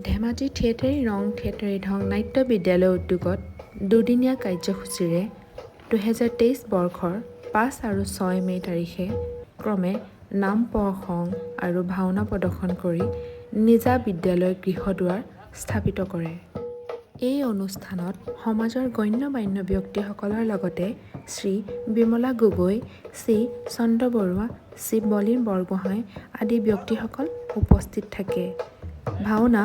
ধেমাজি থিয়েটাৰী ৰং থিয়েটাৰী ঢং নাট্য বিদ্যালয় উদ্যোগত দুদিনীয়া কাৰ্যসূচীৰে 2023 বৰ্ষৰ 5 আৰু 6 মে' তাৰিখে ক্ৰমে নাম প্ৰসংগ আৰু ভাওনা প্ৰদৰ্শন কৰি নিজা বিদ্যালয় গৃহদুৱাৰ স্থাপিত কৰে। এই অনুষ্ঠানত সমাজৰ গণ্য-মান্য ব্যক্তিসকলৰ লগতে শ্ৰী বিমলা গগৈ, শ্ৰী চন্দ্ৰ বৰুৱা, শ্ৰী বলীন বৰগোহাঁই আদি ব্যক্তিসকল উপস্থিত থাকে। ভাওনা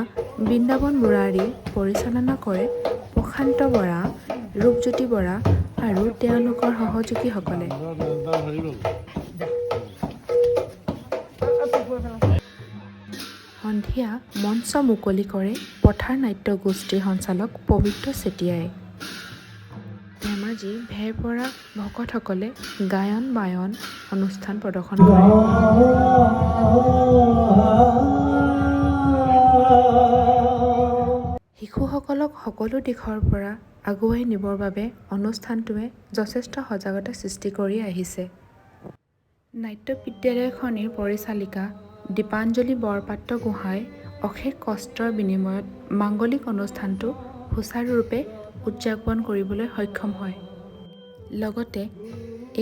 বৃন্দাবন মুৰাৰী পৰিচালনা কৰে প্ৰশান্ত বৰা, ৰূপজ্যোতি বৰা আৰু তেওঁলোকৰ সহযোগীসকলে। সন্ধিয়া মঞ্চ মুকলি কৰে পথাৰ নাট্য গোষ্ঠীৰ সঞ্চালক পবিত্ৰ চেতিয়াই। ধেমাজি ভেৰপৰা ভকতসকলে গায়ন বায়ন অনুষ্ঠান প্ৰদৰ্শন কৰে। শিশুসকলক সকলো দিশৰ পৰা আগুৱাই নিবৰ বাবে অনুষ্ঠানটোৱে যথেষ্ট সজাগতা সৃষ্টি কৰি আহিছে। নাট্য বিদ্যালয়খনিৰ পৰিচালিকা দীপাঞ্জলি বৰপাত্ৰ গোহাঁই অশেষ কষ্টৰ বিনিময়ত মাংগলিক অনুষ্ঠানটো সুচাৰুৰূপে উদযাপন কৰিবলৈ সক্ষম হয়। লগতে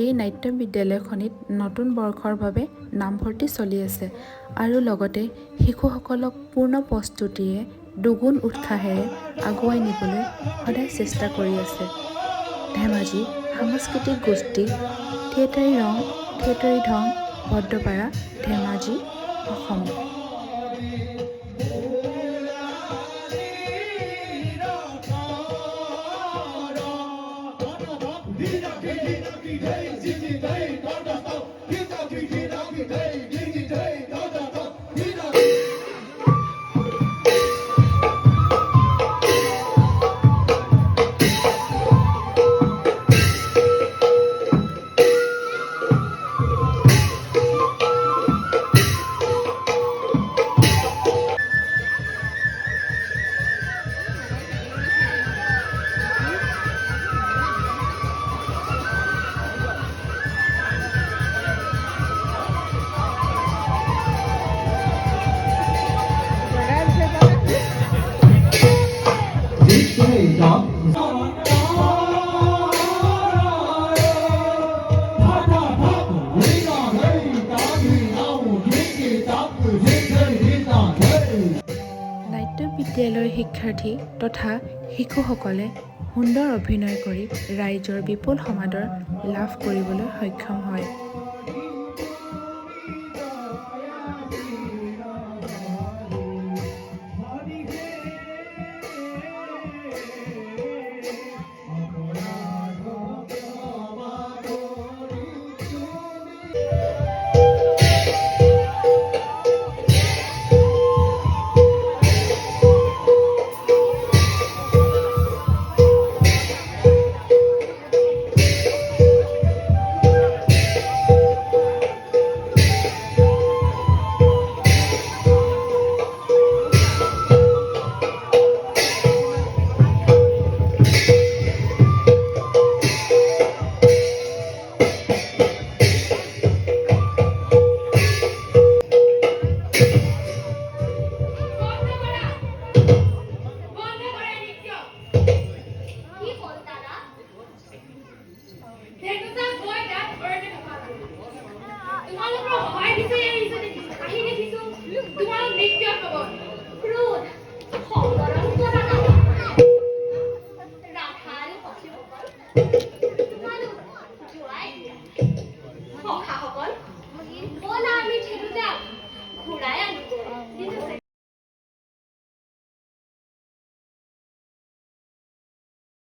এই নাট্য বিদ্যালয়খনিত নতুন বৰ্ষৰ বাবে নামভৰ্তি চলি আছে আৰু লগতে শিশুসকলক পূৰ্ণ প্ৰস্তুতিৰে দুগুণ উৎসাহেৰে আগুৱাই নিবলৈ সদায় চেষ্টা কৰি আছে। ধেমাজি সাংস্কৃতিক গোষ্ঠী থিয়েটাৰী ৰং থিয়েটাৰী ঢং ভদ্ৰপাৰা ধেমাজি অসম। নাট্য বিদ্যালয়ৰ শিক্ষাৰ্থী তথা শিশুসকলে সুন্দৰ অভিনয় কৰি ৰাইজৰ বিপুল সমাদৰ লাভ কৰিবলৈ সক্ষম হয়। তোমালোকৰ সহায় দিছে, তোমালোক নৃত্য